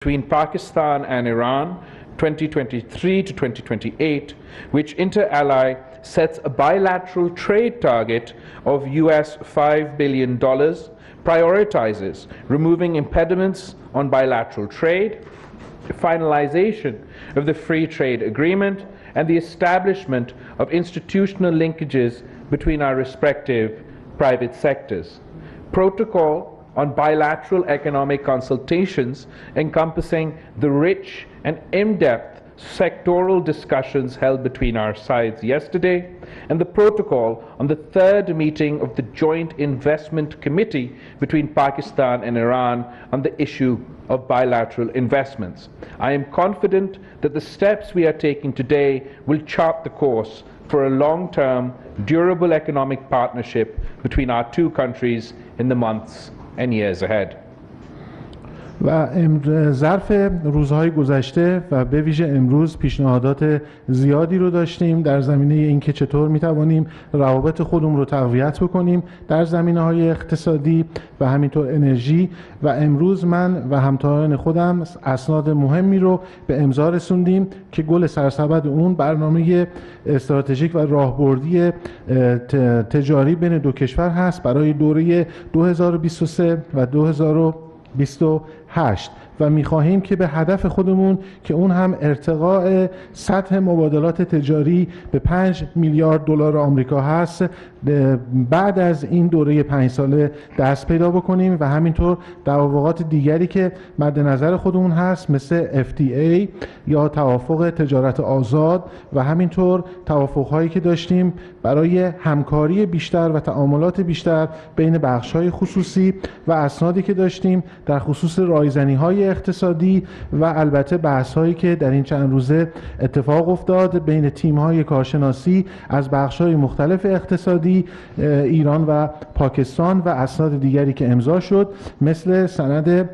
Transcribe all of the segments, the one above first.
between Pakistan and Iran 2023 to 2028, which inter ally sets a bilateral trade target of US $5 billion, prioritizes removing impediments on bilateral trade, finalization of the free trade agreement, and the establishment of institutional linkages between our respective private sectors. Protocol on bilateral economic consultations encompassing the rich and in-depth sectoral discussions held between our sides yesterday, and the protocol on the third meeting of the Joint Investment Committee between Pakistan and Iran on the issue of bilateral investments. I am confident that the steps we are taking today will chart the course for a long-term, durable economic partnership between our two countries in the months and years ahead. و ظرف روزهای گذشته و به ویژه امروز پیشنهادات زیادی رو داشتیم در زمینه اینکه چطور میتوانیم روابط خودمون رو تقویت بکنیم در زمینه‌های اقتصادی و همینطور انرژی، و امروز من و همکاران خودم اسناد مهمی رو به امضا رسوندیم که گل سرسبد اون برنامه استراتژیک و راهبردی تجاری بین دو کشور هست برای دوره 2023 و 2028 و می‌خواهیم که به هدف خودمون که اون هم ارتقاء سطح مبادلات تجاری به 5 میلیارد دلار آمریکا هست، بعد از این دوره 5 ساله دست پیدا بکنیم و همینطور توافقات دیگری که مد نظر خودمون هست مثل FTA یا توافق تجارت آزاد و همینطور توافق‌هایی که داشتیم برای همکاری بیشتر و تعاملات بیشتر بین بخش‌های خصوصی و اسنادی که داشتیم در خصوص رایزنی‌های اقتصادی و البته بحث‌هایی که در این چند روزه اتفاق افتاد بین تیم‌های کارشناسی از بخش‌های مختلف اقتصادی ایران و پاکستان و اسناد دیگری که امضا شد مثل سند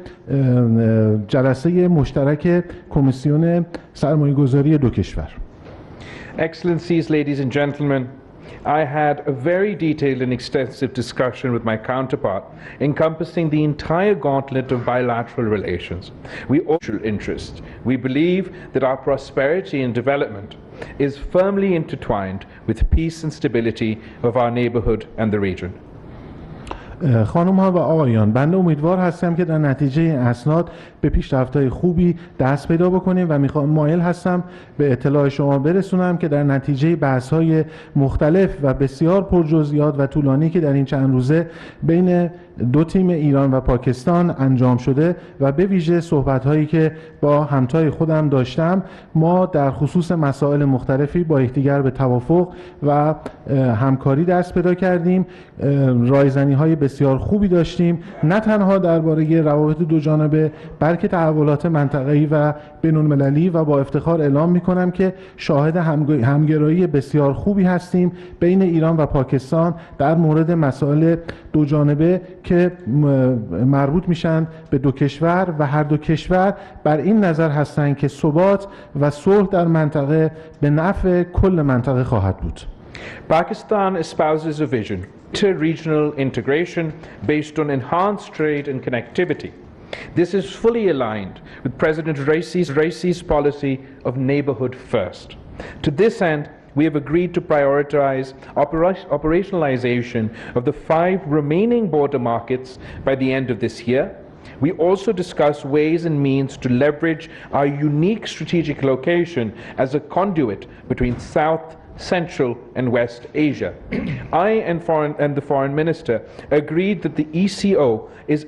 جلسه مشترک کمیسیون سرمایه‌گذاری دو کشور. Excellencies, ladies and gentlemen, I had a very detailed and extensive discussion with my counterpart encompassing the entire gauntlet of bilateral relations. We all have interest. We believe that our prosperity and development is firmly intertwined with peace and stability of our neighborhood and the region. خانم ها و آقایان، بنده امیدوار هستم که در نتیجه این اسناد به پیشرفت‌های خوبی دست پیدا بکنیم و مایل هستم به اطلاع شما برسونم که در نتیجه بحث‌های مختلف و بسیار پرجزئیات و طولانی که در این چند روزه بین دو تیم ایران و پاکستان انجام شده و به ویژه صحبت‌هایی که با همتای خودم داشتم، ما در خصوص مسائل مختلفی با یکدیگر به توافق و همکاری دست پیدا کردیم. رایزنی‌های بسیار خوبی داشتیم، نه تنها درباره روابط دو جانبه بلکه تحولات منطقه‌ای و بین‌المللی، و با افتخار اعلام می‌کنم که شاهد همگرایی بسیار خوبی هستیم بین ایران و پاکستان در مورد مسائل دو جانبه که مربوط میشن به دو کشور و هر دو کشور بر این نظر هستند که ثبات و صلح در منطقه به نفع کل منطقه خواهد بود. Pakistan espouses a vision to regional integration based on enhanced trade and connectivity. This is fully aligned with President Raisi's policy of neighborhood first. To this end, we have agreed to prioritize operationalization of the 5 remaining border markets by the end of this year. We also discuss ways and means to leverage our unique strategic location as a conduit between South, Central and West Asia. I and the Foreign Minister agreed that the ECO is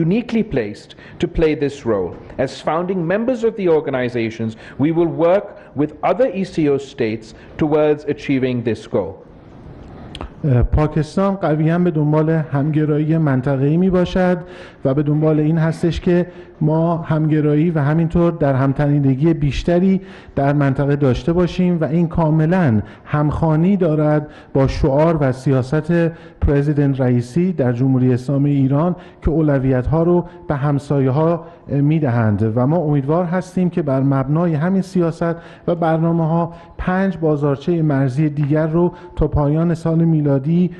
uniquely placed to play this role. As founding members of the organizations, we will work with other ECO states towards achieving this goal. پاکستان قویاً به دنبال همگرایی منطقه‌ای می باشد و به دنبال این هستش که ما همگرایی و همینطور در همتنیدگی بیشتری در منطقه داشته باشیم و این کاملاً همخوانی دارد با شعار و سیاست پرزیدنت رئیسی در جمهوری اسلامی ایران که اولویت‌ها رو به همسایه‌ها می‌دهند و ما امیدوار هستیم که بر مبنای همین سیاست و برنامه‌ها 5 بازارچه مرزی دیگر رو تا پایان سال میلادی میلادی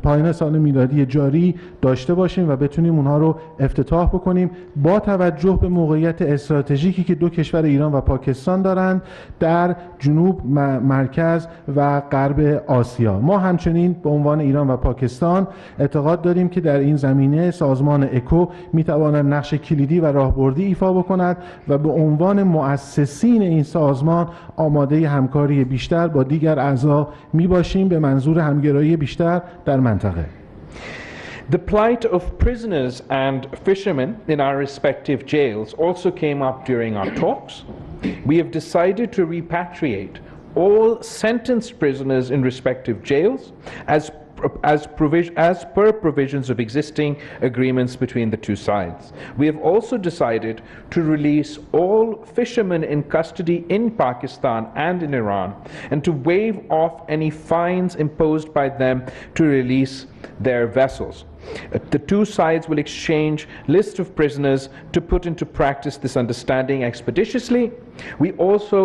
پایان سال میلادی جاری داشته باشیم و بتونیم اونها رو افتتاح بکنیم با توجه به موقعیت استراتژیکی که دو کشور ایران و پاکستان دارند در جنوب، مرکز و غرب آسیا. ما همچنین به عنوان ایران و پاکستان اعتقاد داریم که در این زمینه سازمان اکو میتواند نقش کلیدی و راهبردی ایفا بکند و به عنوان مؤسسین این سازمان آماده همکاری بیشتر با دیگر اعضا میباشیم به منظور همگرایی بیشتر در منطقه. The plight of prisoners and fishermen in our respective jails also came up during our talks. We have decided to repatriate all sentenced prisoners in respective jails as per provisions of existing agreements between the two sides. We have also decided to release all fishermen in custody in Pakistan and in Iran and to waive off any fines imposed by them to release their vessels. The two sides will exchange lists of prisoners to put into practice this understanding expeditiously. We also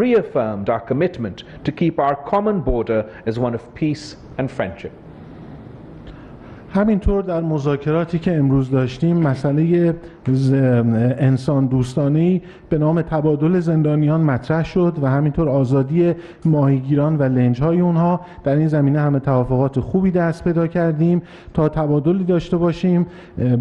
reaffirmed our commitment to keep our common border as one of peace and friendship. همینطور در مذاکراتی که امروز داشتیم مسئله انسان دوستانه‌ای به نام تبادل زندانیان مطرح شد و همینطور آزادی ماهیگیران و لنج‌های اونها. در این زمینه همه توافقات خوبی دست پیدا کردیم تا تبادلی داشته باشیم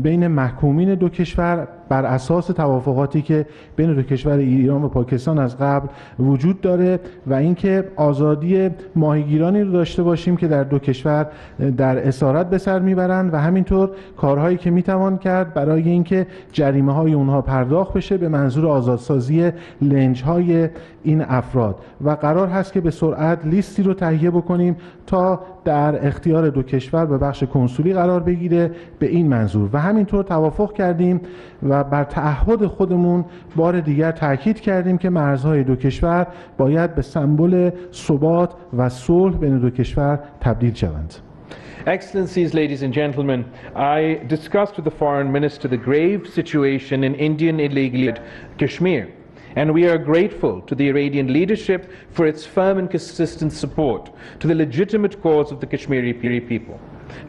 بین محکومین دو کشور بر اساس توافقاتی که بین دو کشور ایران و پاکستان از قبل وجود داره و اینکه آزادی ماهیگیرانی رو داشته باشیم که در دو کشور در اسارت به سر میبرند و همینطور کارهایی که میتوان کرد برای اینکه جریمه های اونها پرداخت بشه به منظور آزادسازی لنج های این افراد و قرار هست که به سرعت لیستی رو تهیه بکنیم تا در اختیار دو کشور به بخش کنسولی قرار بگیره به این منظور و همینطور توافق کردیم و بر تعهد خودمون بار دیگر تاکید کردیم که مرزهای دو کشور باید به سمبل ثبات و صلح بین دو کشور تبدیل شوند. Excellencies, ladies and gentlemen, I discussed with the Foreign Minister the grave situation in Indian illegal Kashmir, and we are grateful to the Iranian leadership for its firm and consistent support to the legitimate cause of the Kashmiri people.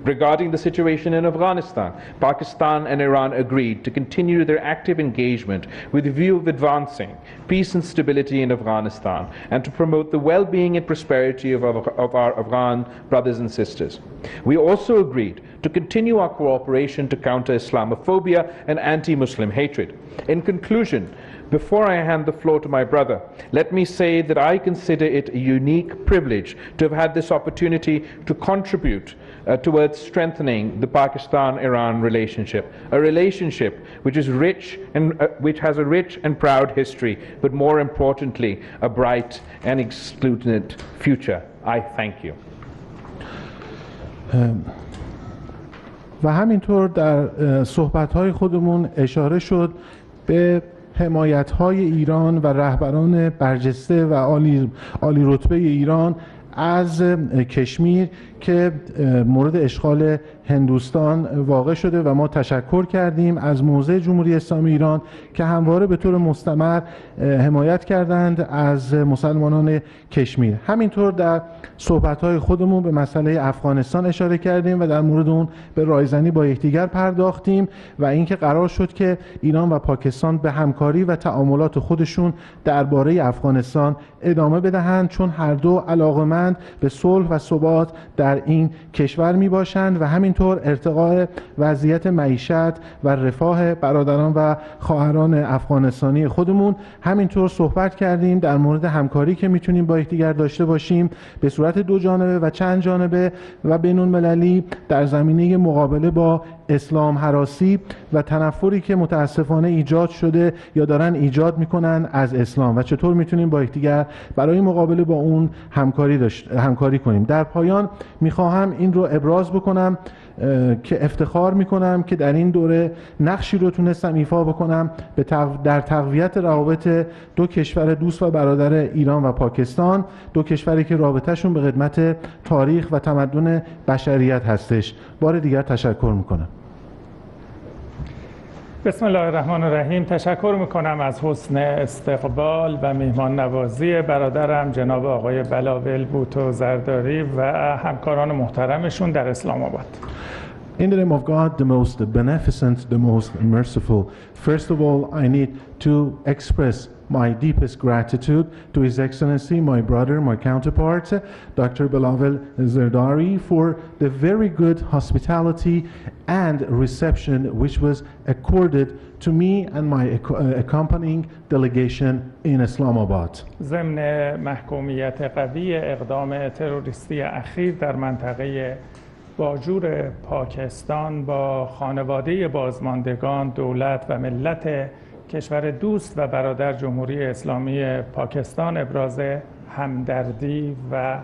Regarding the situation in Afghanistan, Pakistan and Iran agreed to continue their active engagement with the view of advancing peace and stability in Afghanistan and to promote the well-being and prosperity of our Afghan brothers and sisters. We also agreed to continue our cooperation to counter Islamophobia and anti-Muslim hatred. In conclusion, before I hand the floor to my brother, let me say that I consider it a unique privilege to have had this opportunity to contribute towards strengthening the Pakistan-Iran relationship, a relationship which is rich and which has a rich and proud history, but more importantly, a bright and exultant future. I thank you. و همینطور در صحبت‌های خودمون اشاره شد به حمایت‌های ایران و رهبران برجسته و عالی رتبه ایران از کشمیر که مورد اشغال هندوستان واقع شده و ما تشکر کردیم از موضع جمهوری اسلامی ایران که همواره به طور مستمر حمایت کردند از مسلمانان کشمیر. همینطور در صحبت‌های خودمون به مسئله افغانستان اشاره کردیم و در مورد اون به رایزنی با یکدیگر پرداختیم و اینکه قرار شد که ایران و پاکستان به همکاری و تعاملات خودشون درباره افغانستان ادامه بدهند چون هر دو علاقمند به صلح و ثبات در این کشور می باشند و همینطور ارتقاء وضعیت معیشت و رفاه برادران و خواهران افغانستانی خودمون. همینطور صحبت کردیم در مورد همکاری که میتونیم با یکدیگر داشته باشیم به صورت دو جانبه و چند جانبه و بین المللی در زمینه مقابله با اسلام هراسی و تنفری که متاسفانه ایجاد شده یا دارن ایجاد میکنن از اسلام و چطور میتونیم با یکدیگر برای مقابله با اون همکاری کنیم. در پایان میخواهم این رو ابراز بکنم که افتخار میکنم که در این دوره نقشی رو تونستم ایفا بکنم در تقویت روابط دو کشور دوست و برادر ایران و پاکستان، دو کشوری که رابطهشون به خدمت تاریخ و تمدن بشریت هستش. بار دیگر تشکر میکنم. بسم الله الرحمن الرحیم. تشکر میکنم از حسن استقبال و میهمان نوازی برادرم جناب آقای بلاول بوتو زرداری و همکاران محترمشون در اسلام آباد. In the name of God, the most beneficent, the most merciful, first of all, I need to express my deepest gratitude to His Excellency, my brother, my counterpart, Dr. Bilawal Zardari, for the very good hospitality and reception which was accorded to me and my accompanying delegation in Islamabad. ضمن محکومیت قوی اقدام تروریستی اخیر در منطقه باجور پاکستان با خانواده بازماندگان، دولت و ملت کشور دوست و برادر جمهوری اسلامی پاکستان ابراز همدردی و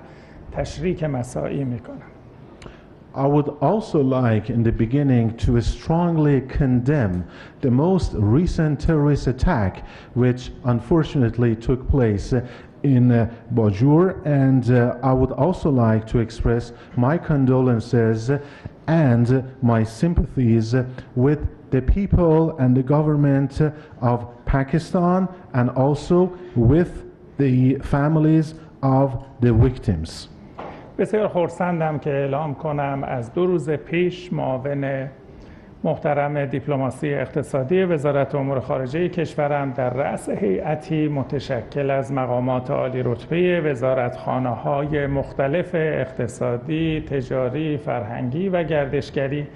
تشریک مساعی میکنم. I would also like in the beginning to strongly condemn the most recent terrorist attack which unfortunately took place in Bajur, and I would also like to express my condolences and my sympathies with the people and the government of Pakistan and also with the families of the victims. بسیار خرسندم که اعلام کنم از 2 روز پیش معاون محترم دیپلماسی اقتصادی وزارت امور خارجه کشورم در رأس هیئتی متشکل از مقامات عالی رتبه وزارتخانه‌های مختلف اقتصادی، تجاری، فرهنگی و گردشگری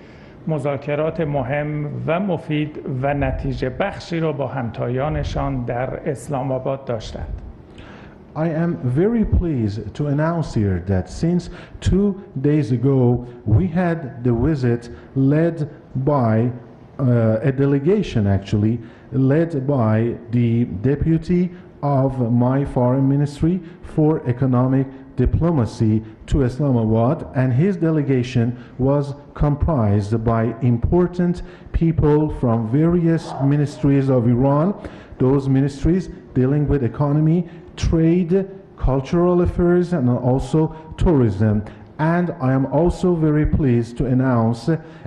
مذاکرات مهم و مفید و نتیجه بخشی را با همتایانشان در اسلام آباد داشتند. I am very pleased to announce here that since 2 days ago we had the visit led by a delegation actually led by the deputy of my foreign ministry for economic diplomacy to Islamabad, and his delegation was comprised by important people from various ministries of Iran, those ministries dealing with economy, trade, cultural affairs, and also tourism. And I am also very pleased to announce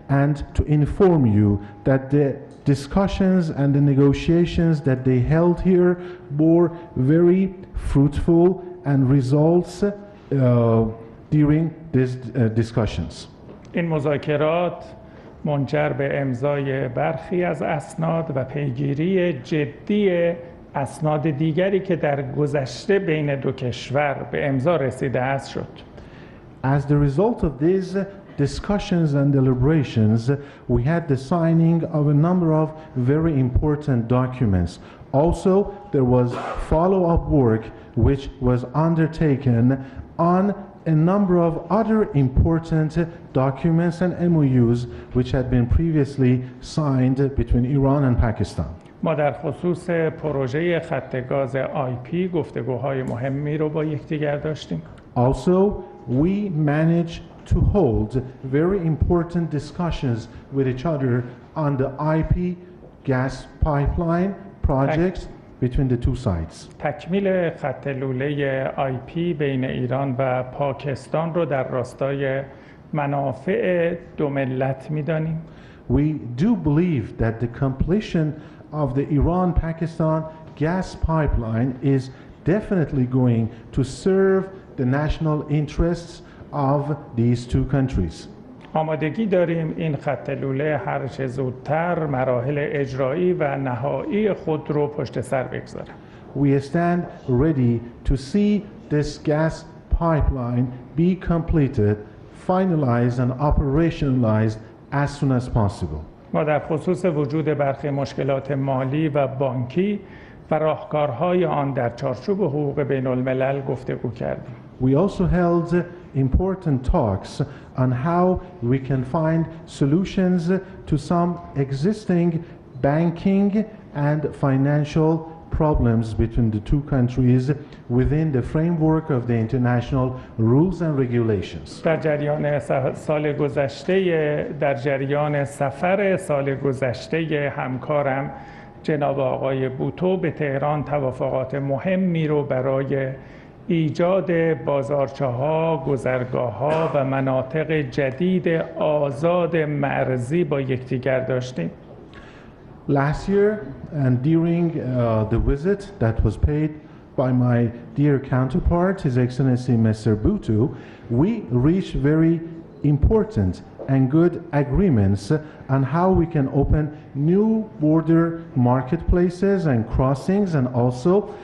and to inform you that the discussions and the negotiations that they held here bore very fruitful and results during these discussions. این مذاکرات منجر به امضای برخی از اسناد و پیگیری جدی اسناد دیگری که در گذشته بین دو کشور به امضا رسیده است شد. As the result of these discussions and deliberations, we had the signing of a number of very important documents. Also, there was follow-up work which was undertaken on a number of other important documents and MOUs which had been previously signed between Iran and Pakistan. ما در خصوص پروژه خط گاز آیپی گفتگوهای مهمی رو با یکدیگر داشتیم. Also, we managed to hold very important discussions with each other on the IP gas pipeline projects between the two sides. تکمیل خط لوله آیپی بین ایران و پاکستان رو در راستای منافع دو ملت می‌دانیم. We do believe that the completion of the Iran-Pakistan gas pipeline is definitely going to serve the national interests of these two countries. آمادگی داریم این خط لوله هر چه زودتر مراحل اجرایی و نهایی خود رو پشت سر بگذارد. We stand ready to see this gas pipeline be completed, finalized and operationalized as soon as possible. ما در خصوص وجود برخی مشکلات مالی و بانکی و راهکارهای آن در چارچوب حقوق بین الملل گفتگو کردیم. We also held important talks on how we can find solutions to some existing banking and financial problems between the two countries within the framework of the international rules and regulations. در جریان سفر سال گذشته همکارم جناب آقای بوتو به تهران توافقات مهمی رو برای ایجاد بازارچه‌ها، گذرگاه‌ها و مناطق جدید آزاد مرزی با یکدیگر داشتیم. Last year, and during the visit that was paid by my dear counterpart, His Excellency Minister Bhutto, we reached very important and good agreements on how we can open new border marketplaces and crossings and also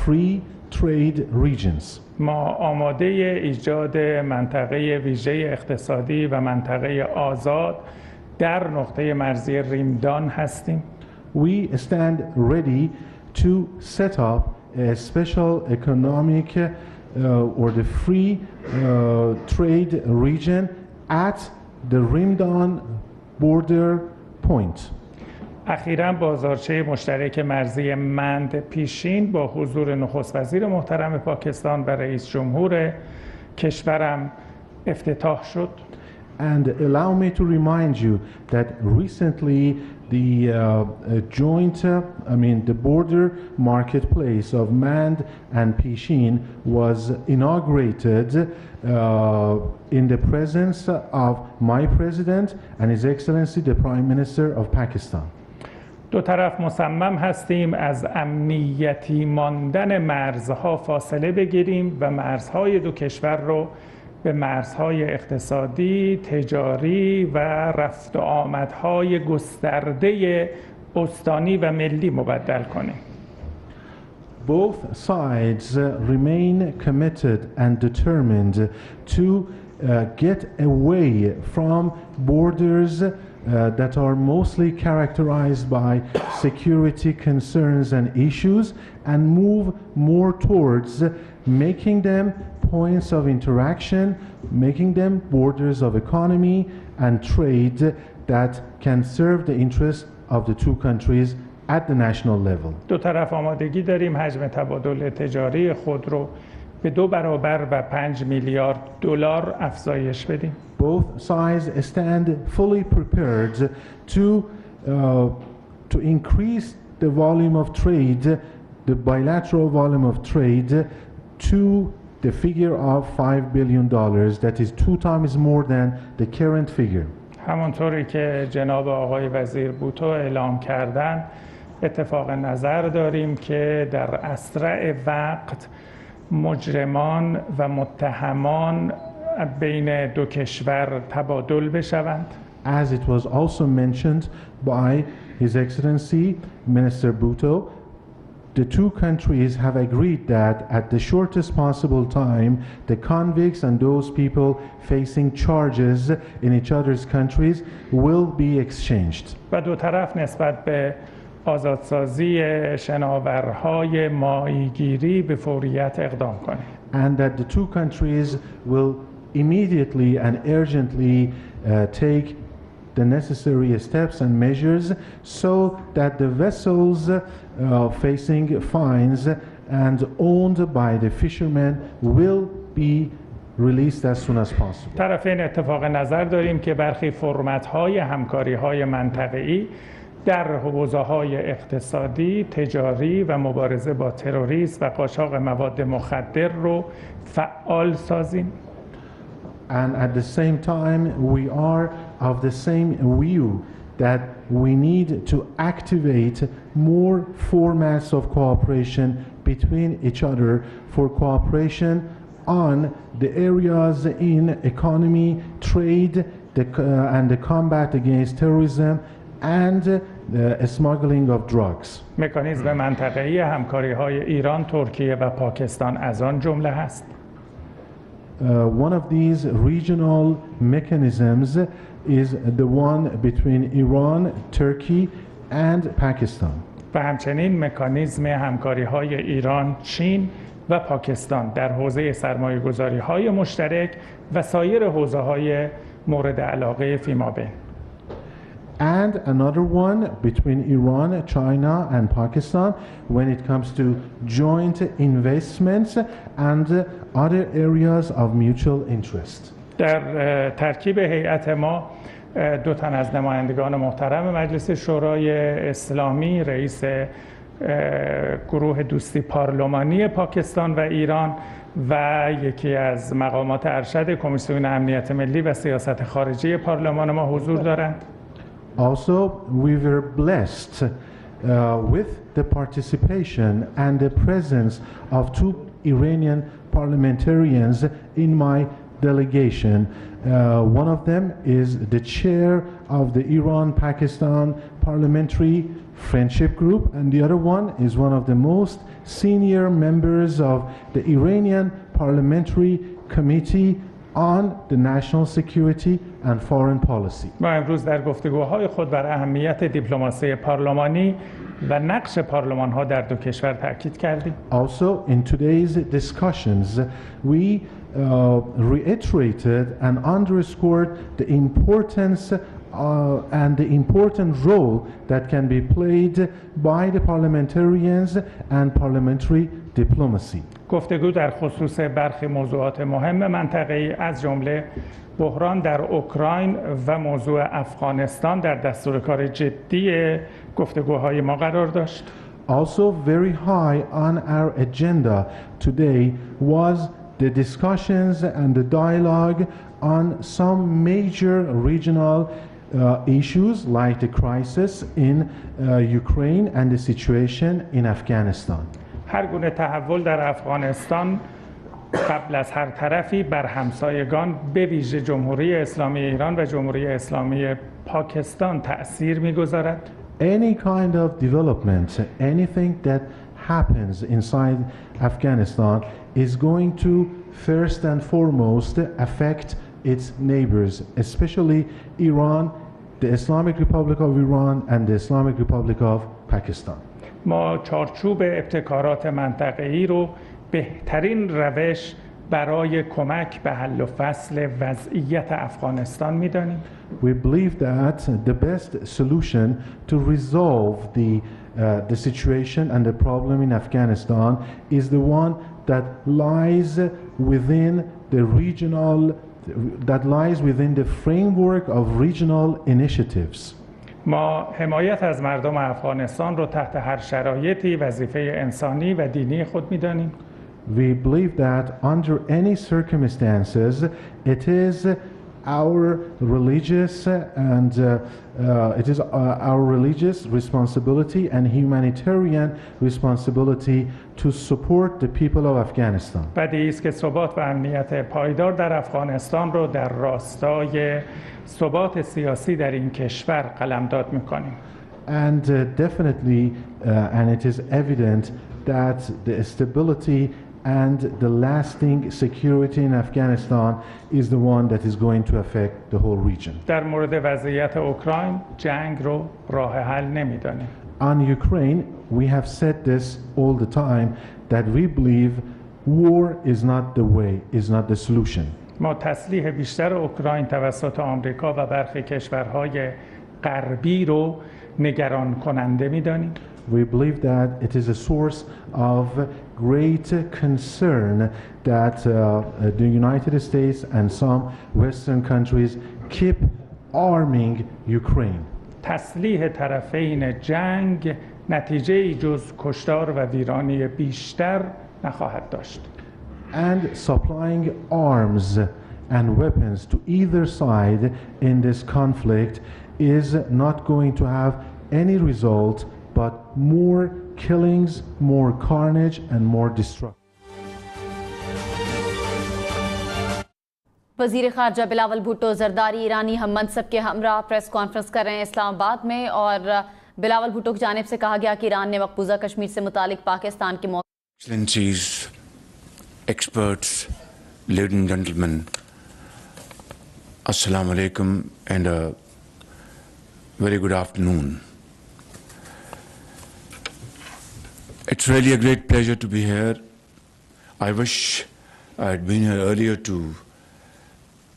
free trade regions. ما آماده ایجاد منطقه ویژه اقتصادی و منطقه آزاد در نقطه مرزی ریمدان هستیم. We stand ready to set up a special economic or the free trade region at the Rimdan border point. اخیراً بازارچه مشترک مرزی مند پیشین با حضور نخست وزیر محترم پاکستان و رئیس جمهور کشورم افتتاح شد. And allow me to remind you that recently the the border marketplace of Mand and Pishin was inaugurated in the presence of my president and His Excellency the Prime Minister of Pakistan. دو طرف مصمم هستیم از امنیتی ماندن مرزها فاصله بگیریم و مرزهای دو کشور رو به مرزهای اقتصادی، تجاری و رفت و آمدهای گسترده استانی و ملی مبدل کنیم. Both sides remain committed and determined to get away from borders that are mostly characterized by security concerns and issues and move more towards making them points of interaction, making them borders of economy and trade that can serve the interests of the two countries at the national level. دو طرف آمادگی داریم حجم تبادل تجاری خود رو به 2 برابر و 5 میلیارد دلار افزایش بدیم. Both sides stand fully prepared to increase the volume of trade, the bilateral volume of trade, to the figure of $5 billion. That is 2 times more than the current figure. همونطوری که جناب آقای وزیر بوتو اعلام کردن، اتفاق نظر داریم که در اسرع وقت مجرمان و متهمان بین دو کشور تبادل بشوند. As it was also mentioned by His Excellency Minister Bhutto, the two countries have agreed that at the shortest possible time, the convicts and those people facing charges in each other's countries will be exchanged. و دو طرف نسبت به آزادسازی شناورهای ماهیگیری به فوریت اقدام کنند. And that the two countries will immediately and urgently take the necessary steps and measures so that the vessels facing fines and owned by the fishermen will be released as soon as possible. طرفین اتفاق نظر داریم که برخی فرمت‌های همکاری‌های منطقه‌ای در حوزه‌های اقتصادی، تجاری و مبارزه با تروریسم و قاچاق مواد مخدر رو فعال سازیم. And at the same time, we are of the same view that we need to activate more formats of cooperation between each other for cooperation on the areas in economy, trade, and the combat against terrorism and the smuggling of drugs. مکانیزم منطقه‌ای همکاری‌های ایران، ترکیه و پاکستان از آن جمله هست. One of these regional mechanisms is the one between Iran, Turkey and Pakistan. و همچنین مکانیزم همکاری‌های ایران، چین و پاکستان در حوزه سرمایه‌گذاری‌های مشترک و سایر حوزه‌های مورد علاقه فیمابین. And another one between Iran, China and Pakistan when it comes to joint investments and other areas of mutual interest. در ترکیب هیئت ما 2 تن از نمایندگان محترم مجلس شورای اسلامی، رئیس گروه دوستی پارلمانی پاکستان و ایران و یکی از مقامات ارشد کمیسیون امنیت ملی و سیاست خارجی پارلمان ما حضور دارند. Also, we were blessed with the participation and the presence of two Iranian parliamentarians in my delegation. One of them is the chair of the Iran-Pakistan Parliamentary Friendship Group, and the other one is one of the most senior members of the Iranian Parliamentary Committee on the National Security and Foreign Policy. ما امروز در گفتگوهای خود بر اهمیت دیپلماسی پارلمانی و نقش پارلمان‌ها در دو کشور تاکید کردیم. Also, in today's discussions, we reiterated and underscored the importance and the important role that can be played by the parliamentarians and parliamentary diplomacy. گفتگو در خصوص برخی موضوعات مهم منطقه‌ای از جمله بحران در اوکراین و موضوع افغانستان در دستور کار جدی گفتگوهای ما قرار داشت. Also very high on our agenda today was the discussions and the dialogue on some major regional issues like the crisis in Ukraine and the situation in Afghanistan. هر گونه تحول در افغانستان قبل از هر طرفی بر همسایگان به ویژه جمهوری اسلامی ایران و جمهوری اسلامی پاکستان تأثیر می‌گذارد. Any kind of development, anything that happens inside Afghanistan is going to first and foremost affect its neighbors, especially Iran, the Islamic Republic of Iran and the Islamic Republic of Pakistan. ما چارچوب ابتکارات منطقه‌ای رو بهترین روش برای کمک به حل و فصل وضعیت افغانستان می‌دانیم. We believe that the best solution to resolve the situation and the problem in Afghanistan is the one that lies within the framework of regional initiatives. ما حمایت از مردم افغانستان رو تحت هر شرایطی وظیفه انسانی و دینی خود می‌دانیم. We believe that under any circumstances it is our religious and it is our religious responsibility and humanitarian responsibility to support the people of Afghanistan. بدیهی است که ثبات و امنیت پایدار در افغانستان رو در راستای ثبات سیاسی در این کشور قلمداد می‌کنیم. And definitely and it is evident that the stability and the lasting security in Afghanistan is the one that is going to affect the whole region. در مورد وضعیت اوکراین جنگ رو راه حل نمی‌دانیم. On Ukraine, we have said this all the time that we believe war is not the way, is not the solution. ما تسلیح بیشتر اوکراین توسط آمریکا و برخی کشورهای غربی رو نگران کننده می‌دانیم. We believe that it is a source of great concern that the United States and some Western countries keep arming Ukraine. تسلیح طرفین جنگ نتیجه جز کشتار و ویرانی بیشتر نخواهد داشت. And supplying arms and weapons to either side in this conflict is not going to have any result but more killings, more carnage and more destruction. वजीर खारजा बिलावल भुट्टो जरदारी ईरानी हम मनसब के हमरा press conference कर रहे हैं इस्लामाबाद में, और बिलावल भुट्टो की जानिब से कहा गया कि ईरान ने मकबूजा कश्मीर से मुतालिक पाकिस्तान के Excellencies, experts, ladies and gentlemen, Assalamu alaikum and a very good afternoon. It's really a great pleasure to be here. I wish I had been here earlier to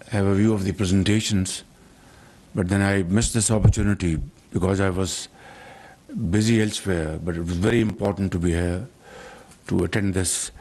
have a view of the presentations, but then I missed this opportunity because I was busy elsewhere, but it was very important to be here to attend this